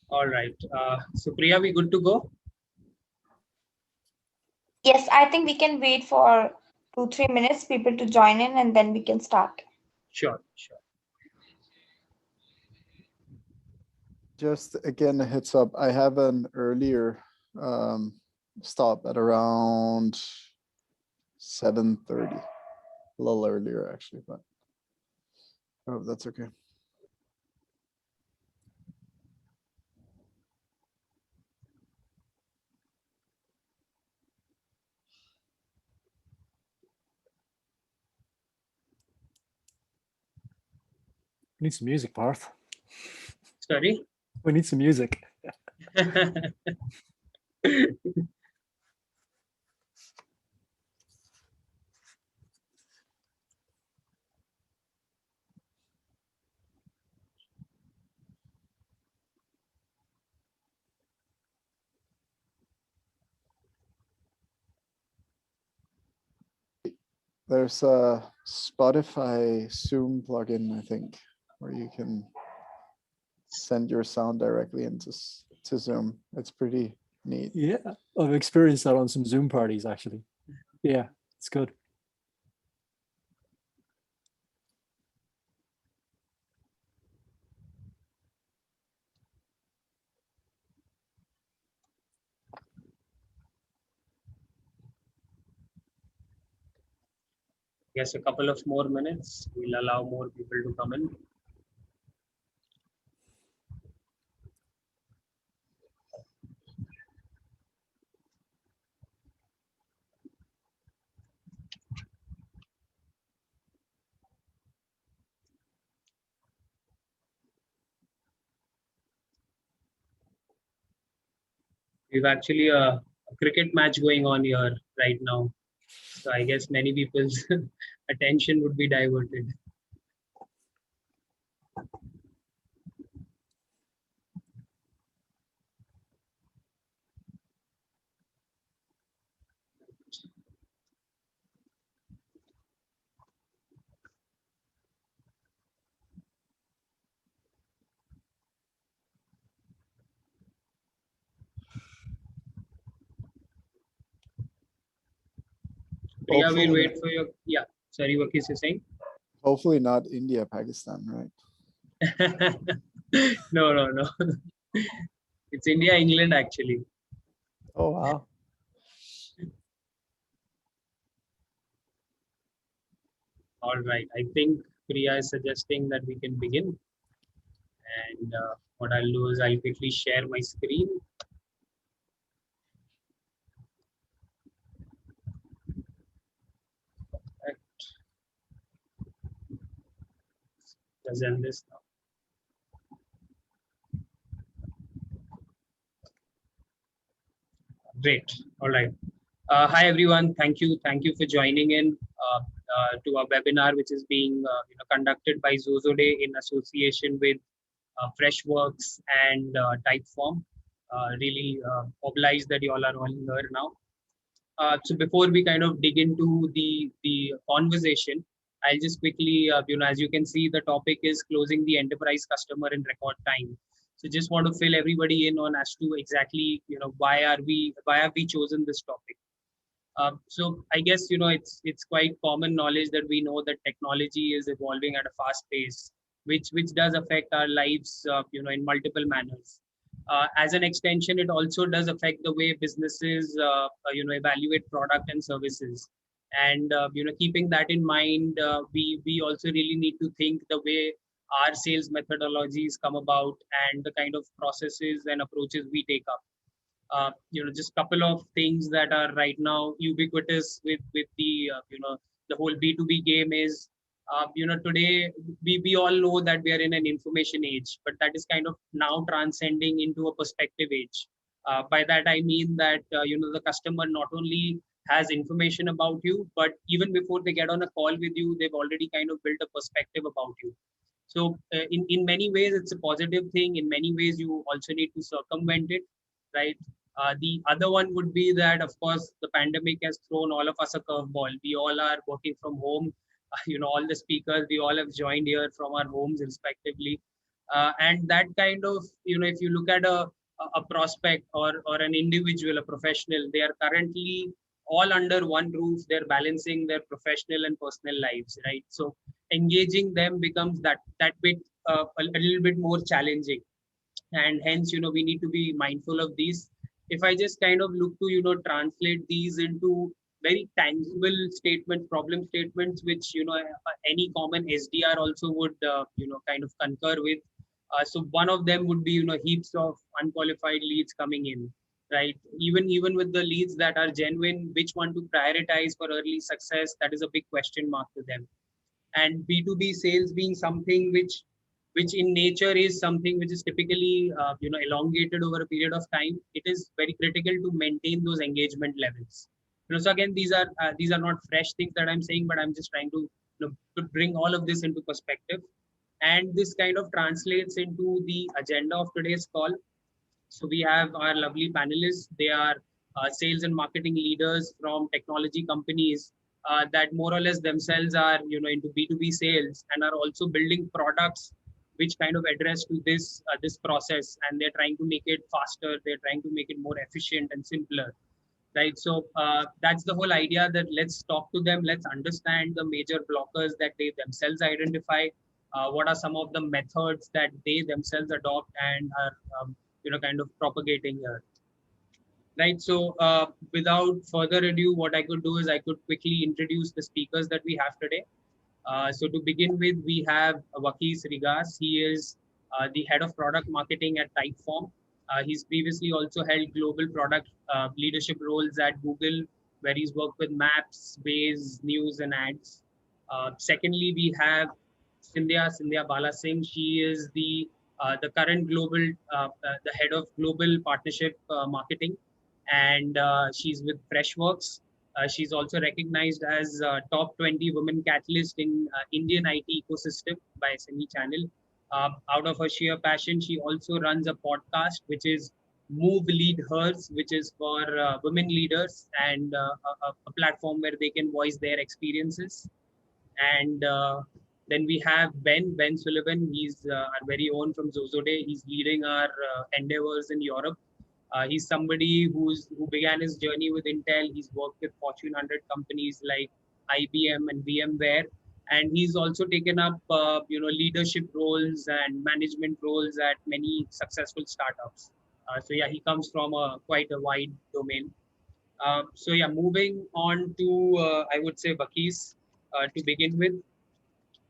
All right. So Priya, we good to go? Yes, I think we can wait for 2-3 minutes, people to join in, and then we can start. Sure, sure. Just again, a heads up, I have an earlier stop at around 7:30, a little earlier actually, but I hope that's okay. We need some music, Parth. Sorry. We need some music. There's a Spotify Zoom plugin, I think, where you can send your sound directly into to Zoom. It's pretty neat. Yeah, I've experienced that on some Zoom parties, actually. Yeah, it's good. Yes, a couple of more minutes. We'll allow more people to come in. We've actually a cricket match going on here right now. So I guess many people's attention would be diverted. Priya, we'll wait for your, yeah, sorry, Vakis is saying? Hopefully not India, Pakistan, right? No, no, no. It's India, England, actually. Oh, wow. All right. I think Priya is suggesting that we can begin. And what I'll do is I'll quickly share my screen. Present this now. Great. All right. Hi, everyone. Thank you. Thank you for joining in to our webinar, which is being conducted by Xoxoday in association with Freshworks and Typeform. Really obliged that you all are all here now. So before we kind of dig into the conversation, I'll just quickly, as you can see, the topic is closing the enterprise customer in record time. So just want to fill everybody in on as to exactly, why have we chosen this topic? So I guess, it's quite common knowledge that we know that technology is evolving at a fast pace, which does affect our lives, in multiple manners. As an extension, it also does affect the way businesses, evaluate product and services. And, keeping that in mind, we also really need to think the way our sales methodologies come about and the kind of processes and approaches we take up. Just a couple of things that are right now ubiquitous with the, the whole B2B game is, today we all know that we are in an information age, but that is kind of now transcending into a perspective age. By that, I mean that, the customer not only has information about you, but even before they get on a call with you, they've already kind of built a perspective about you. So in many ways, it's a positive thing. In many ways, you also need to circumvent it, right? The other one would be that, of course, the pandemic has thrown all of us a curveball. We all are working from home. All the speakers, we all have joined here from our homes respectively. And that kind of, if you look at a prospect or an individual, a professional, they are currently all under one roof. They're balancing their professional and personal lives, right? So engaging them becomes that bit a little bit more challenging, and hence we need to be mindful of these. If I just kind of look to translate these into very tangible statements, problem statements, which any common SDR also would kind of concur with. So one of them would be heaps of unqualified leads coming in, right? Even with the leads that are genuine, which one to prioritize for early success, that is a big question mark to them. And B2B sales being something which in nature is something which is typically elongated over a period of time. It is very critical to maintain those engagement levels. So again, these are not fresh things that I'm saying, but I'm just trying to to bring all of this into perspective. And this kind of translates into the agenda of today's call. So we have our lovely panelists. They are sales and marketing leaders from technology companies that more or less themselves are into B2B sales and are also building products which kind of address to this process, and they're trying to make it faster. They're trying to make it more efficient and simpler, right? So that's the whole idea, that let's talk to them. Let's understand the major blockers that they themselves identify. What are some of the methods that they themselves adopt and are kind of propagating here, right? So without further ado, what I could do is I could quickly introduce the speakers that we have today. So to begin with, we have Vakis Rigas. He is the head of product marketing at Typeform. He's previously also held global product leadership roles at Google, where he's worked with Maps, Waze, News, and Ads. Secondly, we have Scindia Balasingh. She is the current the head of global partnership marketing, and she's with Freshworks. She's also recognized as top 20 women catalyst in Indian IT ecosystem by SME Channel. Out of her sheer passion, she also runs a podcast, which is Move Lead Hers, which is for women leaders, and a platform where they can voice their experiences. And then we have Ben Sullivan. He's our very own from Xoxoday. He's leading our endeavors in Europe. He's somebody who began his journey with Intel. He's worked with Fortune 100 companies like IBM and VMware, and he's also taken up leadership roles and management roles at many successful startups. So yeah, he comes from quite a wide domain. So yeah, moving on to I would say Vakis to begin with.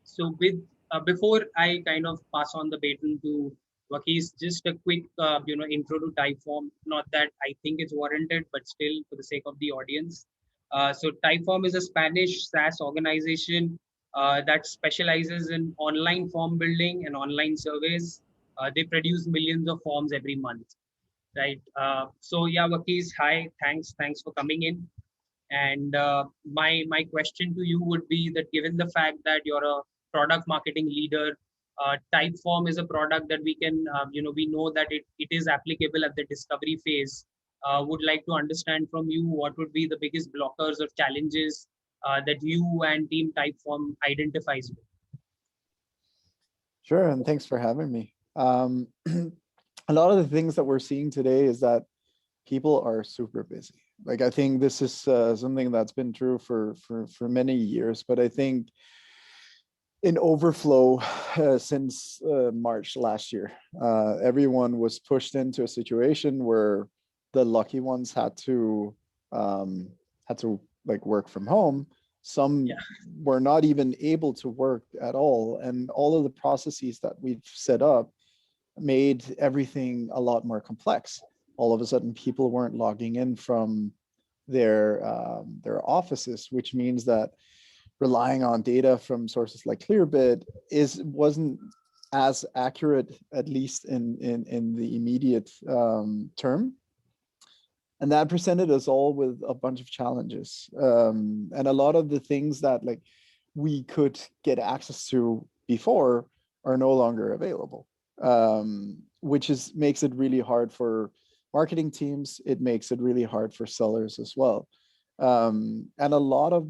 So with before I kind of pass on the baton to Vakis, just a quick intro to Typeform. Not that I think it's warranted, but still for the sake of the audience. So Typeform is a Spanish SaaS organization that specializes in online form building and online surveys. They produce millions of forms every month, right? So yeah, Vakis, hi, thanks for coming in. And my question to you would be that, given the fact that you're a product marketing leader, Typeform is a product that we can, we know that it is applicable at the discovery phase. Would like to understand from you what would be the biggest blockers or challenges that you and team Typeform identifies with. Sure, and thanks for having me. A lot of the things that we're seeing today is that people are super busy. Like, I think this is something that's been true for many years, but I think in overflow since March last year, everyone was pushed into a situation where the lucky ones had to like work from home. Some were not even able to work at all, and all of the processes that we've set up made everything a lot more complex. All of a sudden, people weren't logging in from their offices, which means that relying on data from sources like Clearbit wasn't as accurate, at least in the immediate term. And that presented us all with a bunch of challenges. And a lot of the things that like we could get access to before are no longer available, which makes it really hard for marketing teams. It makes it really hard for sellers as well. And a lot of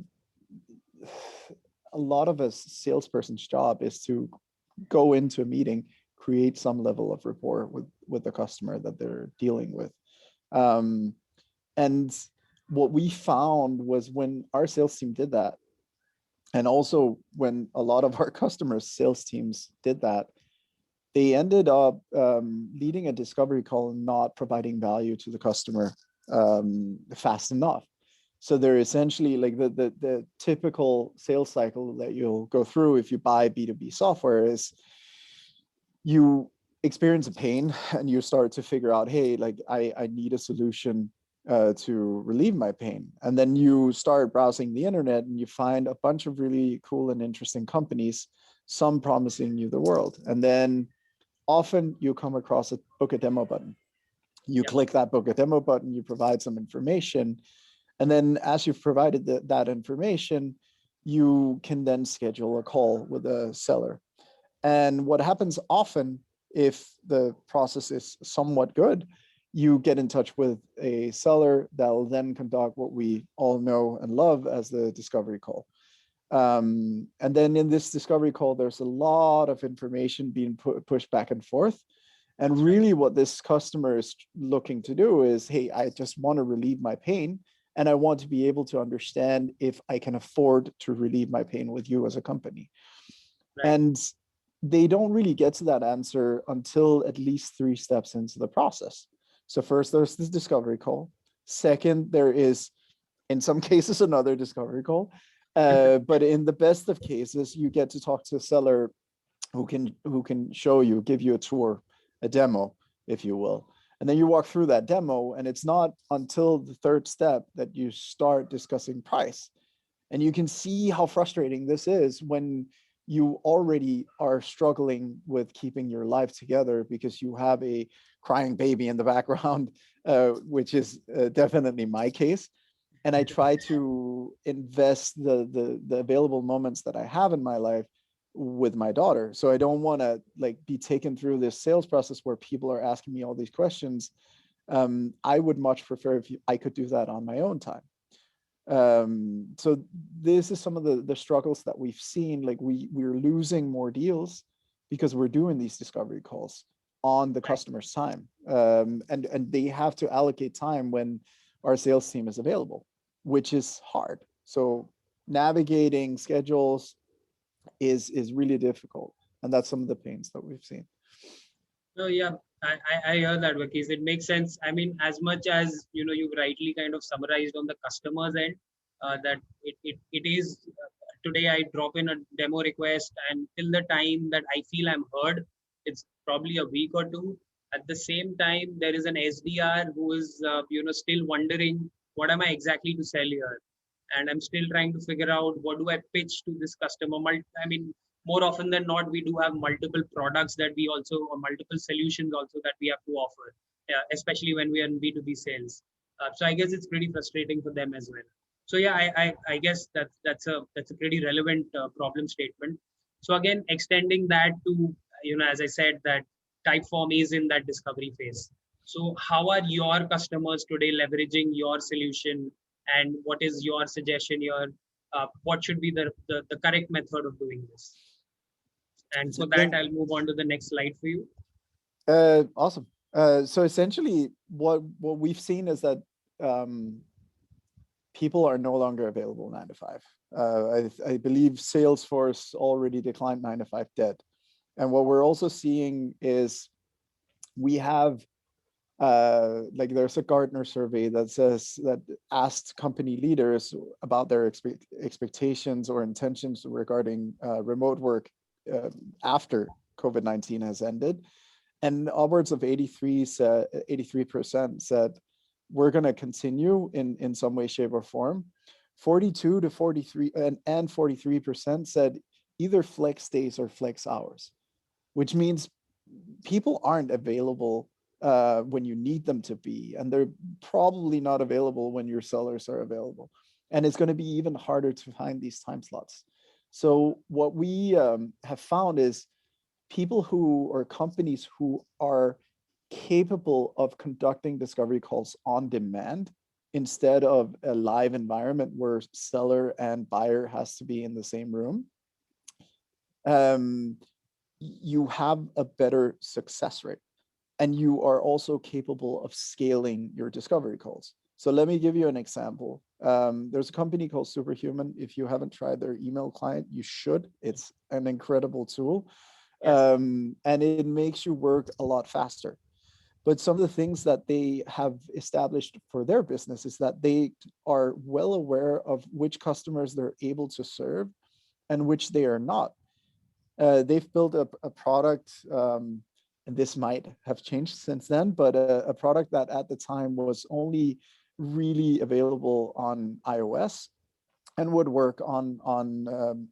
a salesperson's job is to go into a meeting, create some level of rapport with the customer that they're dealing with. And what we found was when our sales team did that, and also when a lot of our customers' sales teams did that, they ended up leading a discovery call and not providing value to the customer fast enough. So they're essentially like the typical sales cycle that you'll go through if you buy B2B software is you experience a pain and you start to figure out, hey, like I need a solution to relieve my pain. And then you start browsing the internet and you find a bunch of really cool and interesting companies, some promising you the world. And then often you come across a book a demo button. You click that book a demo button, you provide some information. And then as you've provided that information, you can then schedule a call with a seller. And what happens often, if the process is somewhat good, you get in touch with a seller that will then conduct what we all know and love as the discovery call. And then in this discovery call, there's a lot of information being pushed back and forth. And really what this customer is looking to do is, hey, I just want to relieve my pain. And I want to be able to understand if I can afford to relieve my pain with you as a company. Right. And they don't really get to that answer until at least 3 steps into the process. So first, there's this discovery call. Second, there is, in some cases, another discovery call. But in the best of cases, you get to talk to a seller who can show you, give you a tour, a demo, if you will. And then you walk through that demo, and it's not until the 3rd step that you start discussing price. And you can see how frustrating this is when you already are struggling with keeping your life together because you have a crying baby in the background, which is definitely my case. And I try to invest the available moments that I have in my life with my daughter. So I don't want to like be taken through this sales process where people are asking me all these questions. I would much prefer if I could do that on my own time. So this is some of the struggles that we've seen. Like we're losing more deals because we're doing these discovery calls on the customer's time. And they have to allocate time when our sales team is available, which is hard. So navigating schedules is really difficult. And that's some of the pains that we've seen. No, yeah, I hear that, Vakis. It makes sense. I mean, as much as, you know, you've rightly kind of summarized on the customer's end, that it is, today I drop in a demo request and till the time that I feel I'm heard, it's probably a week or 2. At the same time, there is an SDR who is, you know, still wondering, what am I exactly to sell here? And I'm still trying to figure out what do I pitch to this customer. I mean, more often than not, we do have multiple products that we also, or multiple solutions also that we have to offer, especially when we are in B2B sales. So I guess it's pretty frustrating for them as well. So yeah, I guess that's a pretty relevant problem statement. So again, extending that to, you know, as I said, that Typeform is in that discovery phase. So how are your customers today leveraging your solution, and what is your suggestion here? What should be the correct method of doing this? And for that, I'll move on to the next slide for you. Awesome. So essentially, what we've seen is that people are no longer available 9 to 5. I believe Salesforce already declined 9 to 5 dead. And what we're also seeing is we have like there's a Gartner survey that says that asked company leaders about their expectations or intentions regarding remote work after COVID-19 has ended, and upwards of 83% said we're going to continue in some way, shape, or form. 42 to 43 and 43% said either flex days or flex hours, which means people aren't available when you need them to be, and they're probably not available when your sellers are available. And it's going to be even harder to find these time slots. So what we have found is people who, or companies who are capable of conducting discovery calls on demand instead of a live environment where seller and buyer has to be in the same room. you have a better success rate. And you are also capable of scaling your discovery calls. So let me give you an example. There's a company called Superhuman. If you haven't tried their email client, you should. It's an incredible tool. Yes. And it makes you work a lot faster. But some of the things that they have established for their business is that they are well aware of which customers they're able to serve and which they are not. They've built a product, and this might have changed since then, but a product that at the time was only really available on iOS and would work on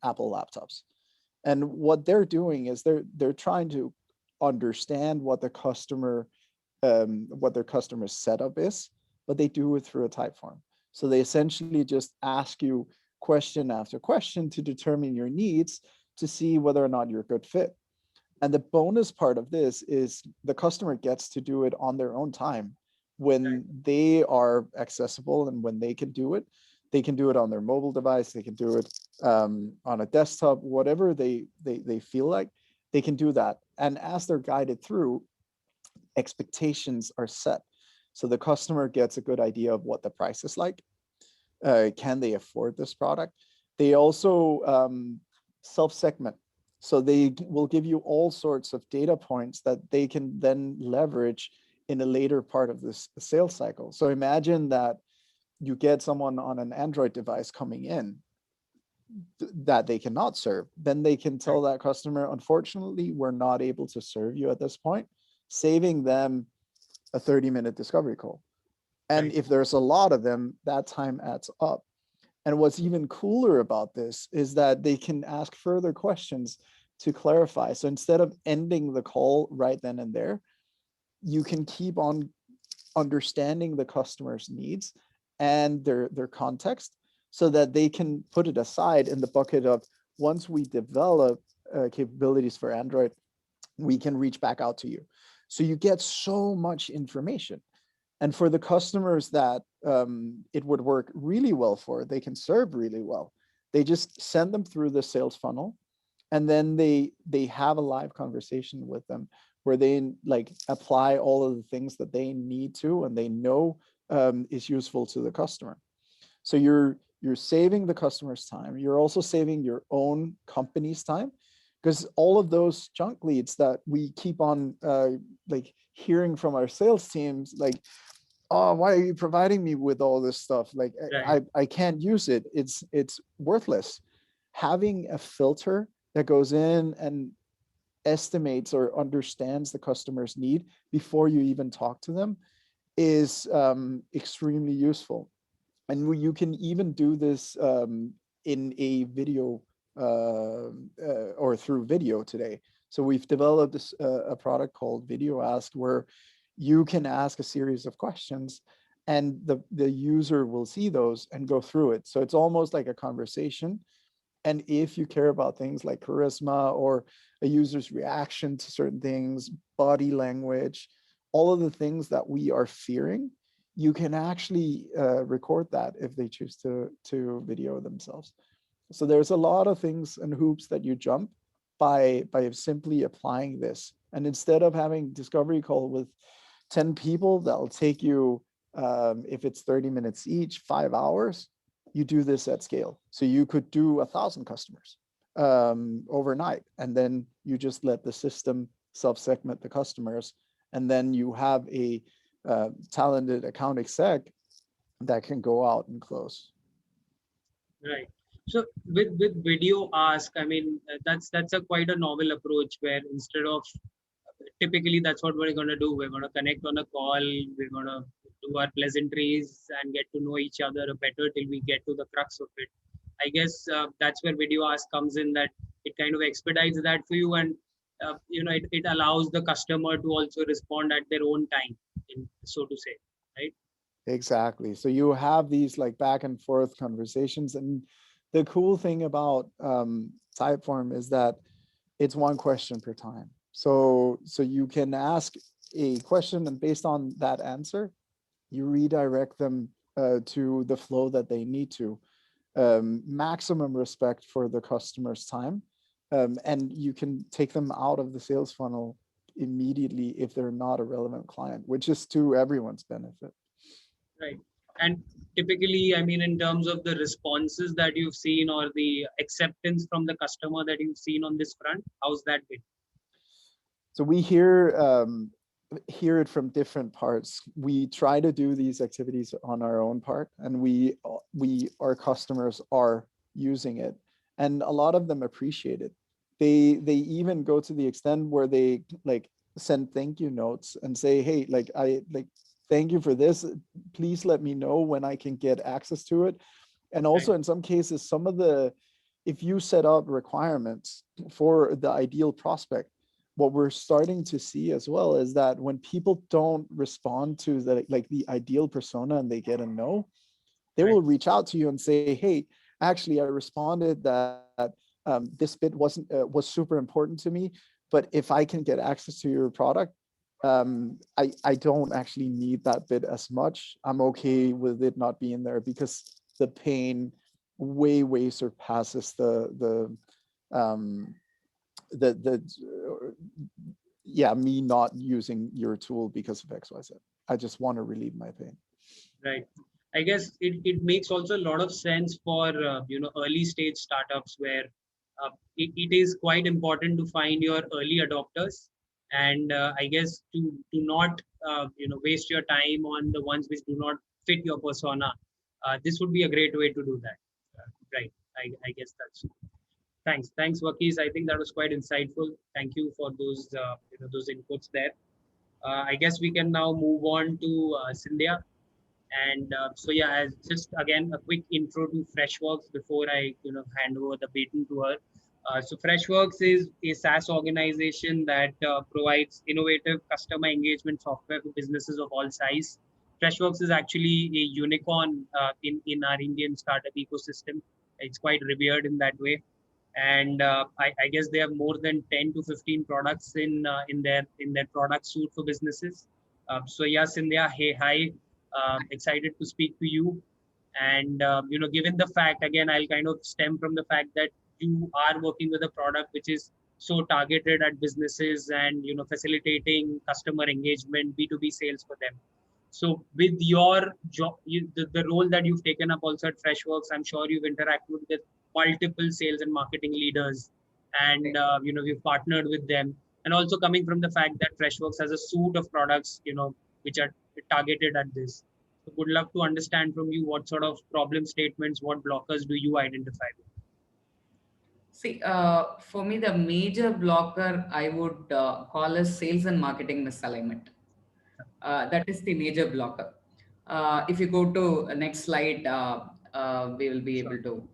Apple laptops. And what they're doing is they're trying to understand what the customer what their customer setup is, but they do it through a Typeform. So they essentially just ask you question after question to determine your needs to see whether or not you're a good fit. And the bonus part of this is the customer gets to do it on their own time when they are accessible and when they can do it. They can do it on their mobile device. They can do it on a desktop, whatever they feel like, they can do that. And as they're guided through, expectations are set. So the customer gets a good idea of what the price is like. Can they afford this product? They also self-segment. So they will give you all sorts of data points that they can then leverage in a later part of this sales cycle. So imagine that you get someone on an Android device coming in that they cannot serve. Then they can tell that customer, unfortunately, we're not able to serve you at this point, saving them a 30-minute discovery call. And if there's a lot of them, that time adds up. And what's even cooler about this is that they can ask further questions to clarify. So instead of ending the call right then and there, you can keep on understanding the customer's needs and their context so that they can put it aside in the bucket of, once we develop capabilities for Android, we can reach back out to you. So you get so much information. And for the customers that it would work really well for, they can serve really well. They just send them through the sales funnel, and then they have a live conversation with them where they like apply all of the things that they need to and they know is useful to the customer. So you're saving the customer's time. You're also saving your own company's time, because all of those junk leads that we keep on like hearing from our sales teams, like, oh, why are you providing me with all this stuff? Like, I can't use it. It's worthless. Having a filter that goes in and estimates or understands the customer's need before you even talk to them is extremely useful. And you can even do this in a video or through video today. So we've developed this, a product called Video Ask, where you can ask a series of questions and the user will see those and go through it. So it's almost like a conversation. And if you care about things like charisma or a user's reaction to certain things, body language, all of the things that we are fearing, you can actually record that if they choose to video themselves. So there's a lot of things and hoops that you jump by simply applying this. And instead of having discovery call with 10 people, that'll take you, if it's 30 minutes each, 5 hours, you do this at scale. So you could do 1,000 customers overnight, and then you just let the system self-segment the customers, and then you have a talented account exec that can go out and close. Right. So with video ask, I mean, that's a quite a novel approach, where instead of, typically that's what we're going to do. We're going to connect on a call. We're going to do our pleasantries and get to know each other better till we get to the crux of it. I guess that's where video ask comes in, that it kind of expedites that for you, and it allows the customer to also respond at their own time, so to say, right? Exactly. So you have these like back and forth conversations, and the cool thing about Typeform is that it's one question per time. So you can ask a question, and based on that answer, you redirect them to the flow that they need to. Maximum respect for the customer's time, and you can take them out of the sales funnel immediately if they're not a relevant client, which is to everyone's benefit. Right. And typically, I mean, in terms of the responses that you've seen or the acceptance from the customer that you've seen on this front, how's that been? So we hear it from different parts. We try to do these activities on our own part, and our customers are using it, and a lot of them appreciate it. They even go to the extent where they like send thank you notes and say, hey, thank you for this. Please let me know when I can get access to it. And also in some cases, if you set up requirements for the ideal prospect, what we're starting to see as well is that when people don't respond to the ideal persona and they get a no, they will reach out to you and say, hey, actually, I responded that this bit was super important to me, but if I can get access to your product, I don't actually need that bit as much. I'm okay with it not being there because the pain way surpasses me not using your tool because of XYZ. I just want to relieve my pain. Right. I guess it makes also a lot of sense for early stage startups where it is quite important to find your early adopters, and I guess to not waste your time on the ones which do not fit your persona. This would be a great way to do that. Right. I guess that's. Thanks, Vakis. I think that was quite insightful. Thank you for those those inputs there. I guess we can now move on to Scindia. And so yeah, as just again a quick intro to Freshworks before I hand over the baton to her. So Freshworks is a SaaS organization that provides innovative customer engagement software for businesses of all size. Freshworks is actually a unicorn in our Indian startup ecosystem. It's quite revered in that way, and I guess they have more than 10 to 15 products in their product suite for businesses. So yeah, Scindia, hey, hi. Excited to speak to you. And, given the fact, again, I'll kind of stem from the fact that you are working with a product which is so targeted at businesses and, facilitating customer engagement, B2B sales for them. So with your job, the role that you've taken up also at Freshworks, I'm sure you've interacted with multiple sales and marketing leaders, and we've partnered with them. And also coming from the fact that Freshworks has a suite of products, which are targeted at this. So would love to understand from you what sort of problem statements, what blockers do you identify with? See, for me, the major blocker I would call is sales and marketing misalignment. That is the major blocker. If you go to next slide, we will be able to.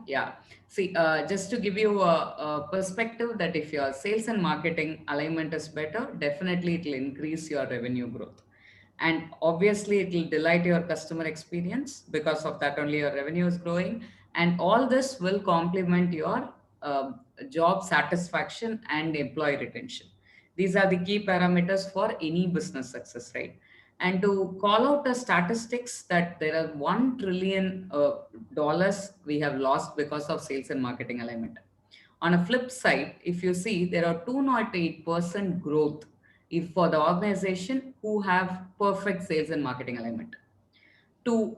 Yeah. See, just to give you a perspective that if your sales and marketing alignment is better, definitely it will increase your revenue growth. And obviously it will delight your customer experience. Because of that only your revenue is growing. And all this will complement your job satisfaction and employee retention. These are the key parameters for any business success, right? And to call out the statistics that there are $1 trillion we have lost because of sales and marketing alignment. On a flip side, if you see, there are 208% growth if for the organization who have perfect sales and marketing alignment. To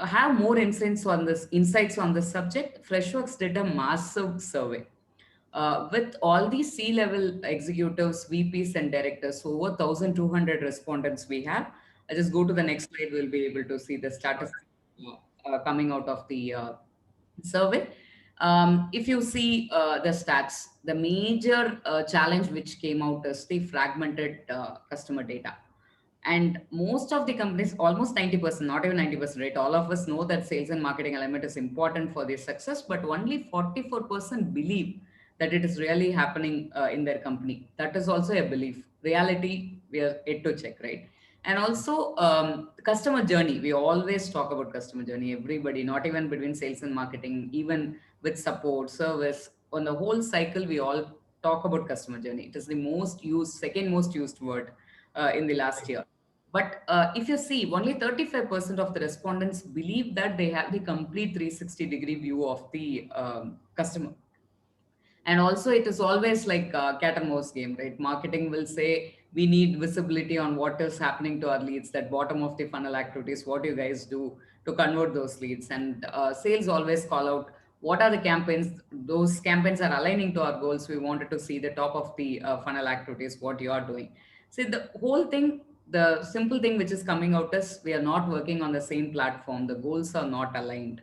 have more insights on this subject, Freshworks did a massive survey with all these C-level executives, VPs, and directors. So over 1,200 respondents we have. I just go to the next slide. We'll be able to see the statistics coming out of the survey. If you see the stats, the major challenge which came out is the fragmented customer data. And most of the companies, almost 90%, not even 90%, right? All of us know that sales and marketing alignment is important for their success, but only 44% believe that it is really happening in their company. That is also a belief. Reality, we are yet to check, right? And also the customer journey. We always talk about customer journey. Everybody, not even between sales and marketing, even with support, service, on the whole cycle, we all talk about customer journey. It is the most used, second most used word in the last year. But if you see, only 35% of the respondents believe that they have the complete 360-degree view of the customer. And also it is always like a cat and mouse game, right? Marketing will say we need visibility on what is happening to our leads, that bottom of the funnel activities, what you guys do to convert those leads. And sales always call out what are the campaigns, those campaigns are aligning to our goals. We wanted to see the top of the funnel activities, what you are doing. See, the whole thing, the simple thing which is coming out is we are not working on the same platform, the goals are not aligned,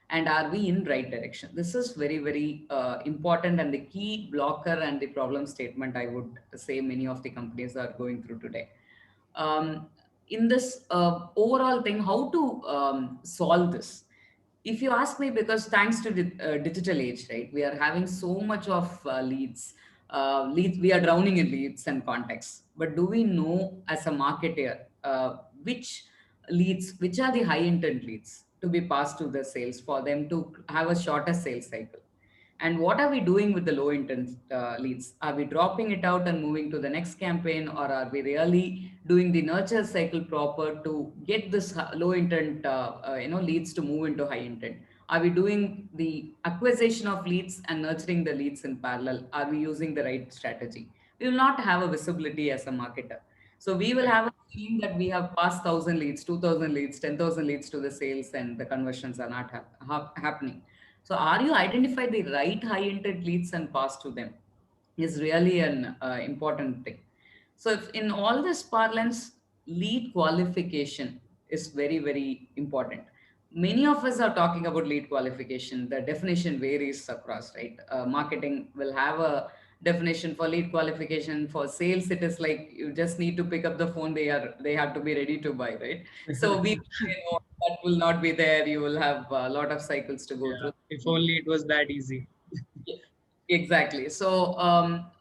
and are we in right direction? This is very, very important, and the key blocker and the problem statement I would say many of the companies are going through today. In this overall thing, how to solve this? If you ask me, because thanks to the digital age, right, we are having so much of leads, we are drowning in leads and contacts. But do we know as a marketer which leads, which are the high intent leads to be passed to the sales for them to have a shorter sales cycle? And what are we doing with the low intent leads? Are we dropping it out and moving to the next campaign, or are we really doing the nurture cycle proper to get this low intent leads to move into high intent? Are we doing the acquisition of leads and nurturing the leads in parallel? Are we using the right strategy? We will not have a visibility as a marketer. So we will have a feeling that we have passed 1,000 leads, 2,000 leads, 10,000 leads to the sales, and the conversions are not happening. So are you identify the right high intent leads and pass to them is really an important thing. So if in all this parlance, lead qualification is very, very important. Many of us are talking about lead qualification. The definition varies across, right? Marketing will have a definition for lead qualification. For sales, it is like you just need to pick up the phone. They have to be ready to buy, right? So we know that will not be there. You will have a lot of cycles to go through. If only it was that easy. Yeah, exactly. So,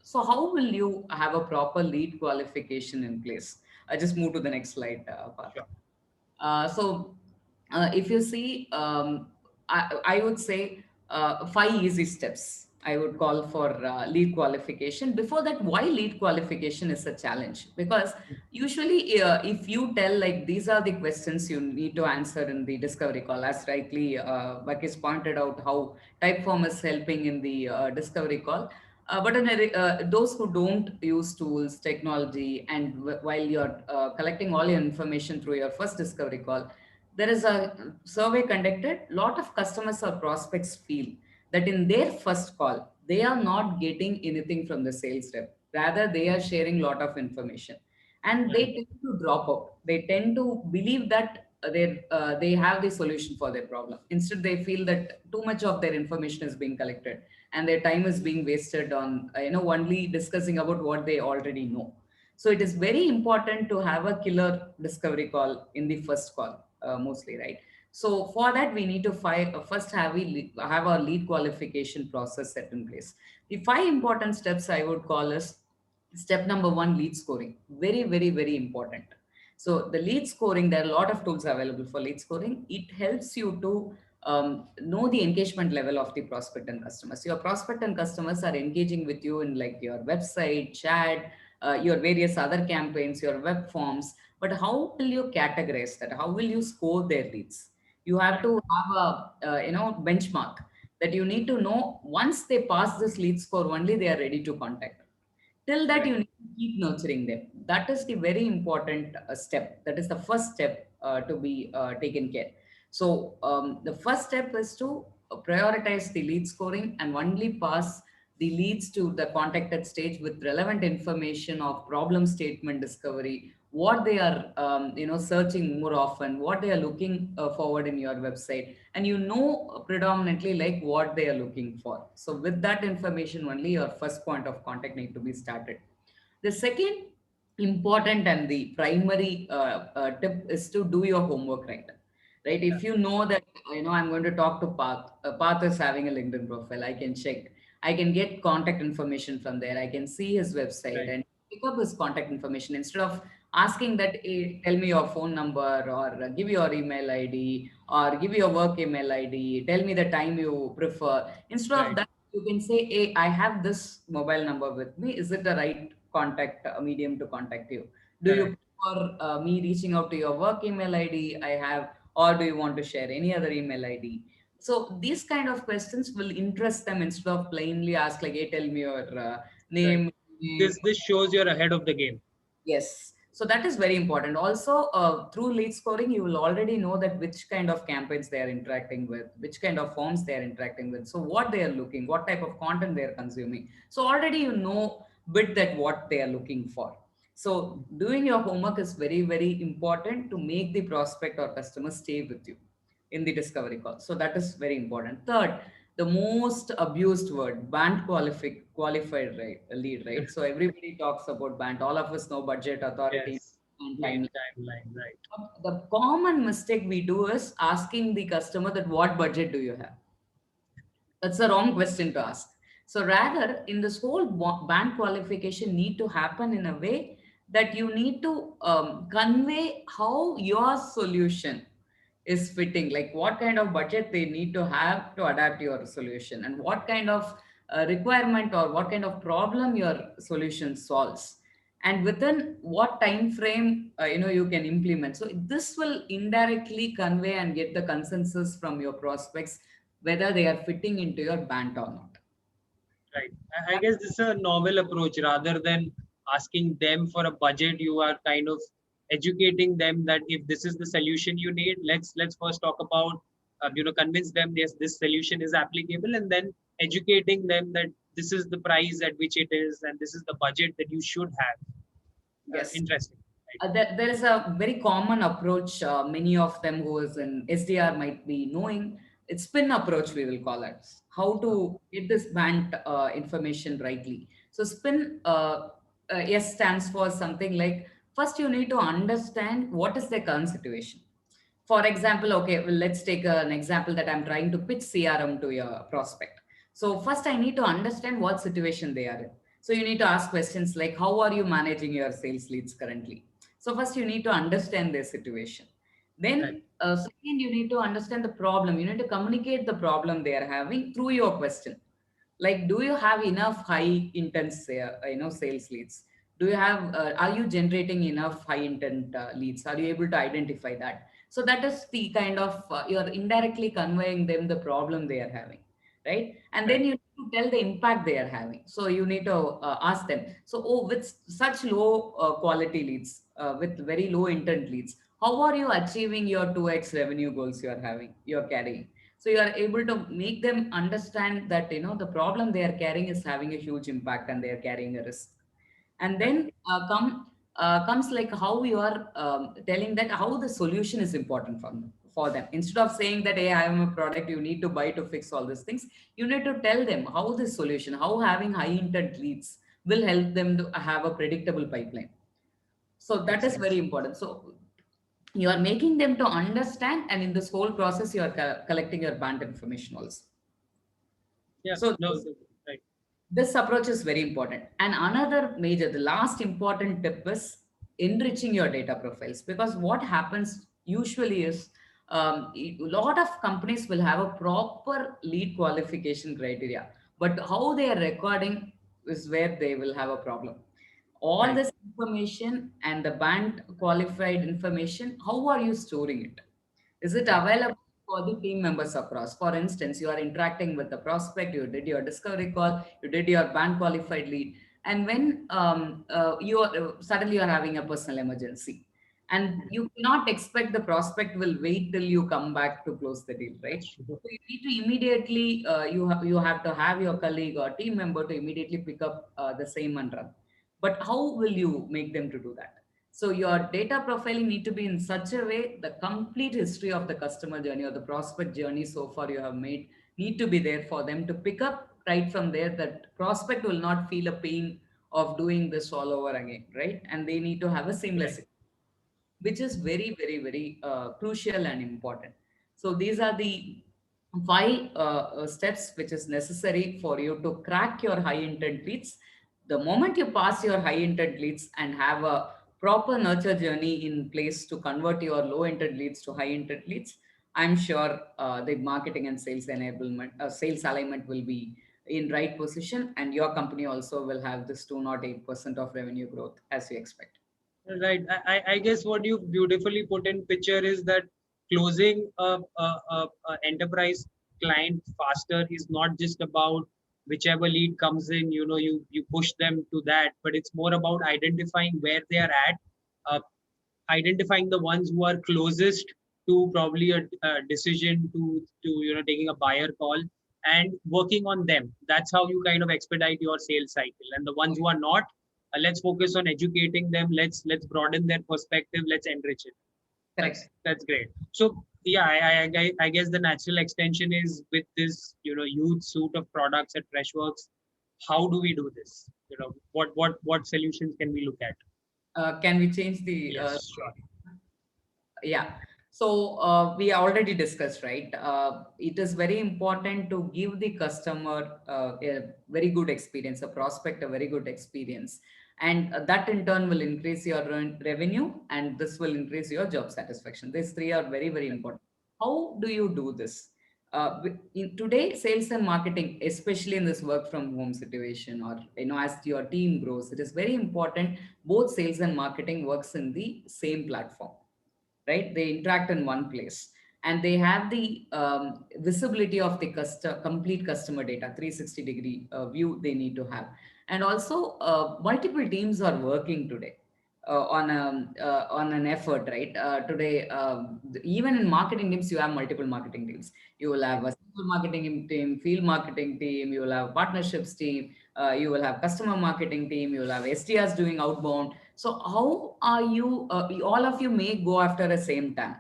so how will you have a proper lead qualification in place? I just move to the next slide, Parth. Sure. If you see, I would say 5 easy steps I would call for lead qualification. Before that, why lead qualification is a challenge? Because usually, if you tell like these are the questions you need to answer in the discovery call, as rightly Vakis pointed out, how Typeform is helping in the discovery call. But in those who don't use tools, technology, and while you're collecting all your information through your first discovery call, there is a survey conducted. A lot of customers or prospects feel that in their first call, they are not getting anything from the sales rep. Rather, they are sharing a lot of information, and they tend to drop out. They tend to believe that they have the solution for their problem. Instead, they feel that too much of their information is being collected, and their time is being wasted on only discussing about what they already know. So it is very important to have a killer discovery call in the first call, mostly, right? So for that, we need to first have our lead qualification process set in place. The 5 important steps I would call is step number 1, lead scoring. Very, very, very important. So the lead scoring, there are a lot of tools available for lead scoring. It helps you to know the engagement level of the prospect and customers. Your prospect and customers are engaging with you in like your website, chat, your various other campaigns, your web forms. But how will you categorize that? How will you score their leads? You have to have a benchmark that you need to know once they pass this lead score, only they are ready to contact. Till that, you need to keep nurturing them. That is the very important step. That is the first step to be taken care. So the first step is to prioritize the lead scoring and only pass the leads to the contacted stage with relevant information of problem statement discovery, what they are searching more often, what they are looking forward in your website, and predominantly like what they are looking for. So with that information only, your first point of contact need to be started. The second important and the primary tip is to do your homework right. If you know that I'm going to talk to Path is having a LinkedIn profile, I can check, I can get contact information from there, I can see his website and pick up his contact information instead of asking that, hey, tell me your phone number, or give your email ID, or give your work email ID, tell me the time you prefer. Instead of that, you can say, hey, I have this mobile number with me, is it the right contact medium to contact you? Do you prefer me reaching out to your work email ID I have, or do you want to share any other email ID? So these kind of questions will interest them instead of plainly ask like, hey, tell me your name. This shows you're ahead of the game. Yes. So that is very important. Also, through lead scoring, you will already know that which kind of campaigns they are interacting with, which kind of forms they are interacting with. So what they are looking, what type of content they are consuming. So already you know bit that what they are looking for. So doing your homework is very, very important to make the prospect or customer stay with you in the discovery call. So that is very important. Third, the most abused word, qualified right, lead, right? So everybody talks about band. All of us know budget, authority, Yes. and Lead timeline. timeline, right. The common mistake we do is asking the customer that what budget do you have? That's the wrong question to ask. So rather, in this whole band qualification need to happen in a way that you need to convey how your solution is fitting, like what kind of budget they need to have to adapt your solution, and what kind of requirement or what kind of problem your solution solves, and within what time frame you can implement. So this will indirectly convey and get the consensus from your prospects whether they are fitting into your band or not. Right. I guess this is a novel approach. Rather than asking them for a budget, you are kind of educating them that if this is the solution you need, let's first talk about, convince them yes, this solution is applicable, and then educating them that this is the price at which it is, and this is the budget that you should have. Yes. Interesting. Right? There is a very common approach, many of them who is in SDR might be knowing. It's spin approach, we will call it. How to get this band information rightly. So spin, S stands for something like, first you need to understand what is their current situation. For example, okay, well, let's take an example that I'm trying to pitch CRM to your prospect. So first I need to understand what situation they are in. So you need to ask questions like, how are you managing your sales leads currently? So first you need to understand their situation. Then second, you need to understand the problem. You need to communicate the problem they are having through your question. Like, do you have enough high intense, sales leads? Do you have, are you generating enough high intent leads? Are you able to identify that? So that is the kind of, you're indirectly conveying them the problem they are having, right? And then you need to tell the impact they are having. So you need to ask them. So, oh, with such low quality leads, with very low intent leads, how are you achieving your 2x revenue goals you're carrying? So you are able to make them understand that the problem they are carrying is having a huge impact and they are carrying a risk. And then comes like how you are telling that how the solution is important for them. Instead of saying that, hey, I am a product you need to buy to fix all these things, you need to tell them how this solution, how having high intent leads will help them to have a predictable pipeline. So that is very important. So you are making them to understand, and in this whole process you are collecting your band information also. Yeah. So No. Right. this approach is very important. And another major, the last important tip is enriching your data profiles, because what happens usually is a lot of companies will have a proper lead qualification criteria, but how they are recording is where they will have a problem. All this information and the band qualified information, how are you storing it? Is it available for the team members across? For instance, you are interacting with the prospect, you did your discovery call, you did your band qualified lead, and when suddenly you are having a personal emergency, and you cannot expect the prospect will wait till you come back to close the deal, right? So you need to immediately, you have to have your colleague or team member to immediately pick up the same and run. But how will you make them to do that? So your data profiling need to be in such a way the complete history of the customer journey or the prospect journey so far you have made need to be there for them to pick up right from there. That prospect will not feel a pain of doing this all over again, right? And they need to have a seamless, which is very, very, very crucial and important. So these are the five steps which is necessary for you to crack your high intent leads. The moment you pass your high intent leads and have a proper nurture journey in place to convert your low intent leads to high intent leads, I'm sure the marketing and sales enablement, sales alignment will be in right position, and your company also will have this 208% of revenue growth as you expect. Right. I guess what you beautifully put in picture is that closing a enterprise client faster is not just about whichever lead comes in, you push them to that, but it's more about identifying where they are at, uh, identifying the ones who are closest to probably a decision to taking a buyer call and working on them. That's how you kind of expedite your sales cycle. And the ones who are not, let's focus on educating them. Let's broaden their perspective. Let's enrich it. Correct. That's great. So yeah, I guess the natural extension is with this huge suite of products at Freshworks. How do we do this? What solutions can we look at? Can we change the Yes, sure. yeah. So we already discussed, right? It is very important to give the customer a very good experience, a prospect a very good experience, and that in turn will increase your revenue, and this will increase your job satisfaction. These three are very, very important. How do you do this? In today, sales and marketing, especially in this work from home situation, or as your team grows, it is very important. Both sales and marketing works in the same platform, right? They interact in one place, and they have the visibility of the complete customer data, 360-degree view they need to have. And also, multiple teams are working today on an effort, right? Today, even in marketing teams, you have multiple marketing teams. You will have a simple marketing team, field marketing team, you will have partnerships team, you will have customer marketing team, you will have SDRs doing outbound. So how are you, all of you may go after the same time.